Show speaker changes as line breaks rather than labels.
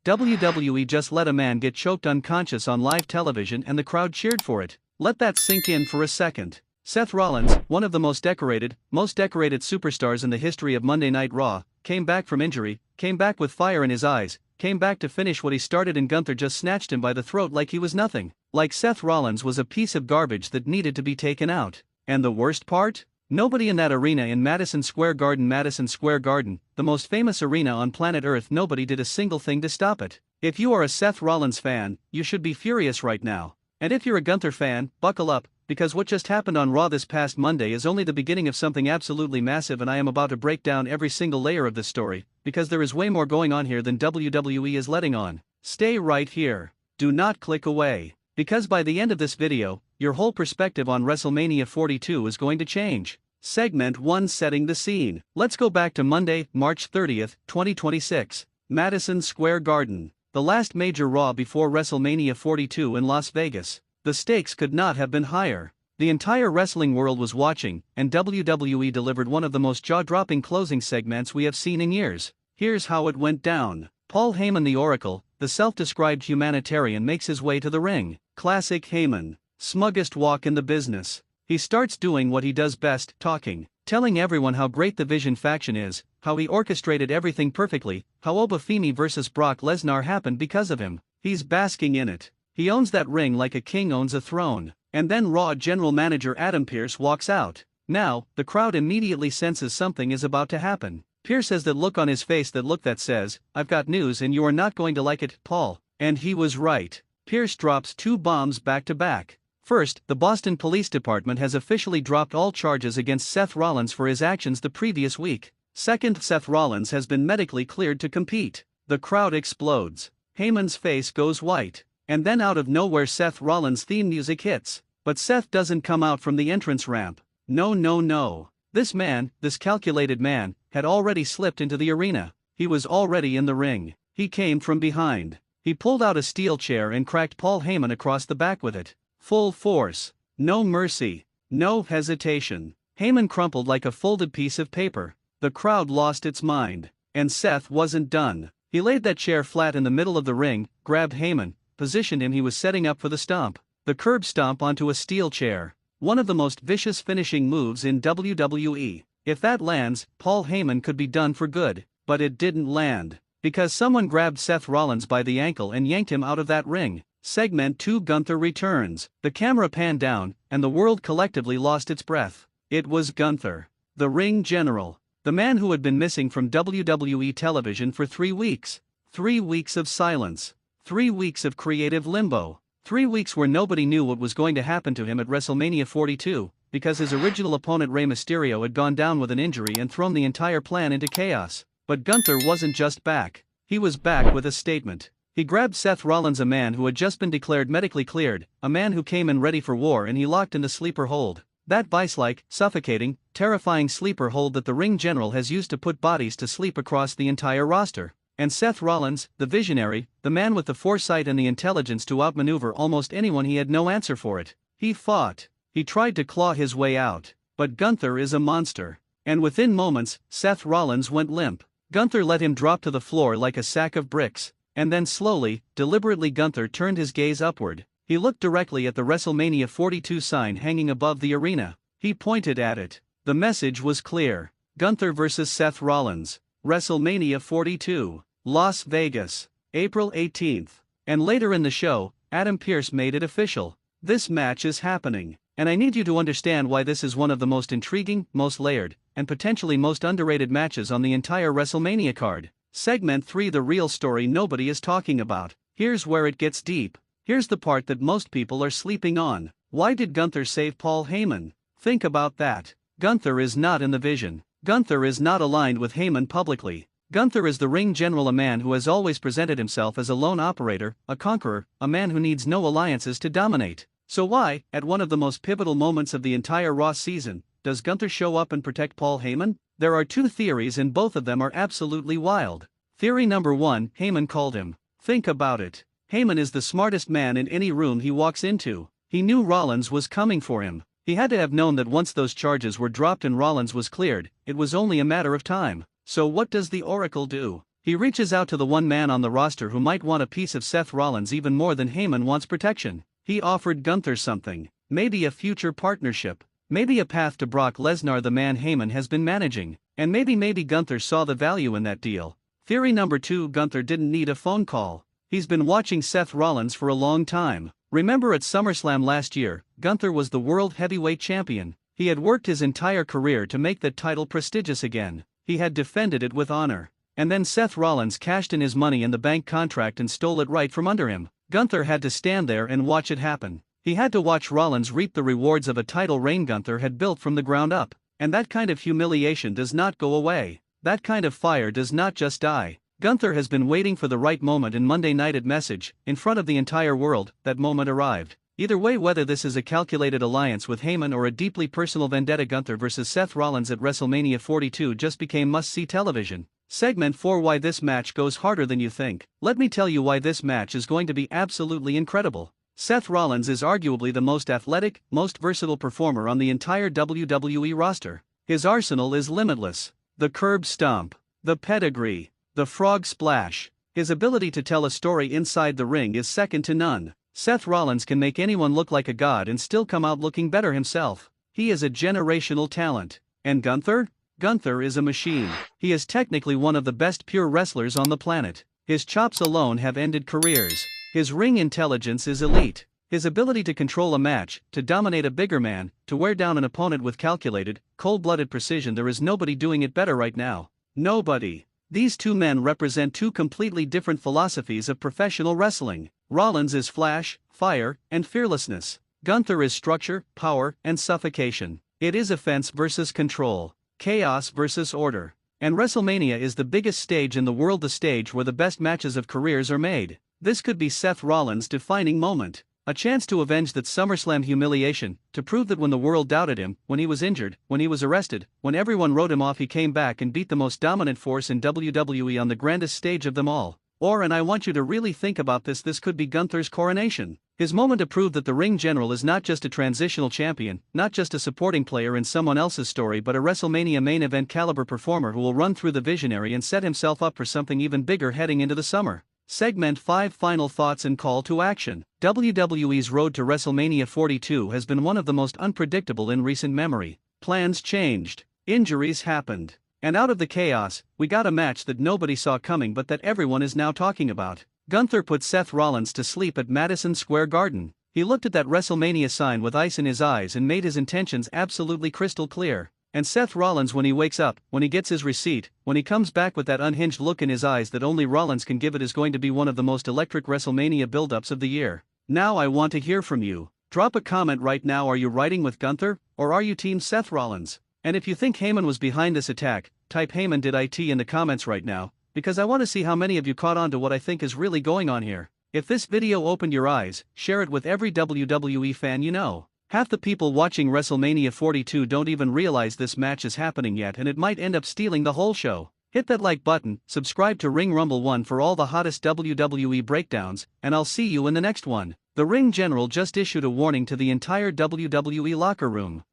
WWE just let a man get choked unconscious on live television and the crowd cheered for it. Let that sink in for a second. Seth Rollins, one of the most decorated superstars in the history of Monday Night Raw, came back from injury, came back with fire in his eyes, came back to finish what he started, and Gunther just snatched him by the throat like he was nothing. Like Seth Rollins was a piece of garbage that needed to be taken out. And the worst part? Nobody in that arena in Madison Square Garden, the most famous arena on planet Earth, nobody did a single thing to stop it. If you are a Seth Rollins fan, you should be furious right now. And if you're a Gunther fan, buckle up, because what just happened on Raw this past Monday is only the beginning of something absolutely massive, and I am about to break down every single layer of this story, because there is way more going on here than WWE is letting on. Stay right here. Do not click away. Because by the end of this video, your whole perspective on WrestleMania 42 is going to change. Segment 1: Setting the Scene. Let's go back to Monday, March 30th, 2026. Madison Square Garden. The last major Raw before WrestleMania 42 in Las Vegas. The stakes could not have been higher. The entire wrestling world was watching, and WWE delivered one of the most jaw-dropping closing segments we have seen in years. Here's how it went down. Paul Heyman, the Oracle, the self-described humanitarian, makes his way to the ring. Classic Heyman. Smuggest walk in the business. He starts doing what he does best, talking, telling everyone how great the Vision faction is, how he orchestrated everything perfectly, how Obafemi versus Brock Lesnar happened because of him. He's basking in it. He owns that ring like a king owns a throne. And then Raw general manager Adam Pearce walks out. Now, the crowd immediately senses something is about to happen. Pearce has that look on his face, that says, "I've got news and you are not going to like it, Paul." And he was right. Pearce drops 2 bombs back to back. First, the Boston Police Department has officially dropped all charges against Seth Rollins for his actions the previous week. Second, Seth Rollins has been medically cleared to compete. The crowd explodes. Heyman's face goes white. And then out of nowhere Seth Rollins' theme music hits. But Seth doesn't come out from the entrance ramp. No. This man, this calculated man, had already slipped into the arena. He was already in the ring. He came from behind. He pulled out a steel chair and cracked Paul Heyman across the back with it. Full force. No mercy. No hesitation. Heyman crumpled like a folded piece of paper. The crowd lost its mind. And Seth wasn't done. He laid that chair flat in the middle of the ring, grabbed Heyman, positioned him. He was setting up for the stomp. The curb stomp onto a steel chair. One of the most vicious finishing moves in WWE. If that lands, Paul Heyman could be done for good. But it didn't land. Because someone grabbed Seth Rollins by the ankle and yanked him out of that ring. Segment 2: Gunther returns. The camera panned down, and the world collectively lost its breath. It was Gunther. The ring general. The man who had been missing from WWE television for 3 weeks. 3 weeks of silence. 3 weeks of creative limbo. 3 weeks where nobody knew what was going to happen to him at WrestleMania 42, because his original opponent Rey Mysterio had gone down with an injury and thrown the entire plan into chaos. But Gunther wasn't just back. He was back with a statement. He grabbed Seth Rollins, a man who had just been declared medically cleared, a man who came in ready for war, and he locked in the sleeper hold. That vice-like, suffocating, terrifying sleeper hold that the ring general has used to put bodies to sleep across the entire roster. And Seth Rollins, the visionary, the man with the foresight and the intelligence to outmaneuver almost anyone, he had no answer for it. He fought. He tried to claw his way out. But Gunther is a monster. And within moments, Seth Rollins went limp. Gunther let him drop to the floor like a sack of bricks. And then slowly, deliberately, Gunther turned his gaze upward. He looked directly at the WrestleMania 42 sign hanging above the arena. He pointed at it. The message was clear. Gunther versus Seth Rollins. WrestleMania 42. Las Vegas. April 18th. And later in the show, Adam Pearce made it official. This match is happening. And I need you to understand why this is one of the most intriguing, most layered, and potentially most underrated matches on the entire WrestleMania card. Segment 3: The real story nobody is talking about. Here's where it gets deep. Here's the part that most people are sleeping on. Why did Gunther save Paul Heyman? Think about that. Gunther is not in the Vision. Gunther is not aligned with Heyman publicly. Gunther is the ring general, a man who has always presented himself as a lone operator, a conqueror, a man who needs no alliances to dominate. So why, at one of the most pivotal moments of the entire Raw season, does Gunther show up and protect Paul Heyman? There are 2 theories, and both of them are absolutely wild. Theory number 1: Heyman called him. Think about it. Heyman is the smartest man in any room he walks into. He knew Rollins was coming for him. He had to have known that once those charges were dropped and Rollins was cleared, it was only a matter of time. So what does the Oracle do? He reaches out to the one man on the roster who might want a piece of Seth Rollins even more than Heyman wants protection. He offered Gunther something, maybe a future partnership, maybe a path to Brock Lesnar, the man Heyman has been managing, and maybe Gunther saw the value in that deal. Theory number 2: Gunther didn't need a phone call. He's been watching Seth Rollins for a long time. Remember at SummerSlam last year, Gunther was the World Heavyweight Champion. He had worked his entire career to make that title prestigious again. He had defended it with honor. And then Seth Rollins cashed in his Money in the Bank contract and stole it right from under him. Gunther had to stand there and watch it happen. He had to watch Rollins reap the rewards of a title reign Gunther had built from the ground up. And that kind of humiliation does not go away. That kind of fire does not just die. Gunther has been waiting for the right moment, in Monday Night at Message, in front of the entire world. That moment arrived. Either way, whether this is a calculated alliance with Heyman or a deeply personal vendetta, Gunther vs. Seth Rollins at WrestleMania 42 just became must-see television. Segment 4: Why this match goes harder than you think. Let me tell you why this match is going to be absolutely incredible. Seth Rollins is arguably the most athletic, most versatile performer on the entire WWE roster. His arsenal is limitless. The curb stomp, the pedigree, the frog splash. His ability to tell a story inside the ring is second to none. Seth Rollins can make anyone look like a god and still come out looking better himself. He is a generational talent. And Gunther? Gunther is a machine. He is technically one of the best pure wrestlers on the planet. His chops alone have ended careers. His ring intelligence is elite. His ability to control a match, to dominate a bigger man, to wear down an opponent with calculated, cold-blooded precision. There is nobody doing it better right now. Nobody. These two men represent two completely different philosophies of professional wrestling. Rollins is flash, fire, and fearlessness. Gunther is structure, power, and suffocation. It is offense versus control, chaos versus order. And WrestleMania is the biggest stage in the world, the stage where the best matches of careers are made. This could be Seth Rollins' defining moment. A chance to avenge that SummerSlam humiliation, to prove that when the world doubted him, when he was injured, when he was arrested, when everyone wrote him off, he came back and beat the most dominant force in WWE on the grandest stage of them all. Or, and I want you to really think about this could be Gunther's coronation. His moment to prove that the ring general is not just a transitional champion, not just a supporting player in someone else's story, but a WrestleMania main event caliber performer who will run through the visionary and set himself up for something even bigger heading into the summer. Segment 5: Final thoughts and call to action. WWE's road to WrestleMania 42 has been one of the most unpredictable in recent memory. Plans changed. Injuries happened. And out of the chaos, we got a match that nobody saw coming but that everyone is now talking about. Gunther put Seth Rollins to sleep at Madison Square Garden. He looked at that WrestleMania sign with ice in his eyes and made his intentions absolutely crystal clear. And Seth Rollins, when he wakes up, when he gets his receipt, when he comes back with that unhinged look in his eyes that only Rollins can give, it is going to be one of the most electric WrestleMania build-ups of the year. Now I want to hear from you. Drop a comment right now. Are you riding with Gunther, or are you team Seth Rollins? And if you think Heyman was behind this attack, type Heyman did IT in the comments right now, because I want to see how many of you caught on to what I think is really going on here. If this video opened your eyes, share it with every WWE fan you know. Half the people watching WrestleMania 42 don't even realize this match is happening yet, and it might end up stealing the whole show. Hit that like button, subscribe to Ring Rumble 1 for all the hottest WWE breakdowns, and I'll see you in the next one. The Ring General just issued a warning to the entire WWE locker room.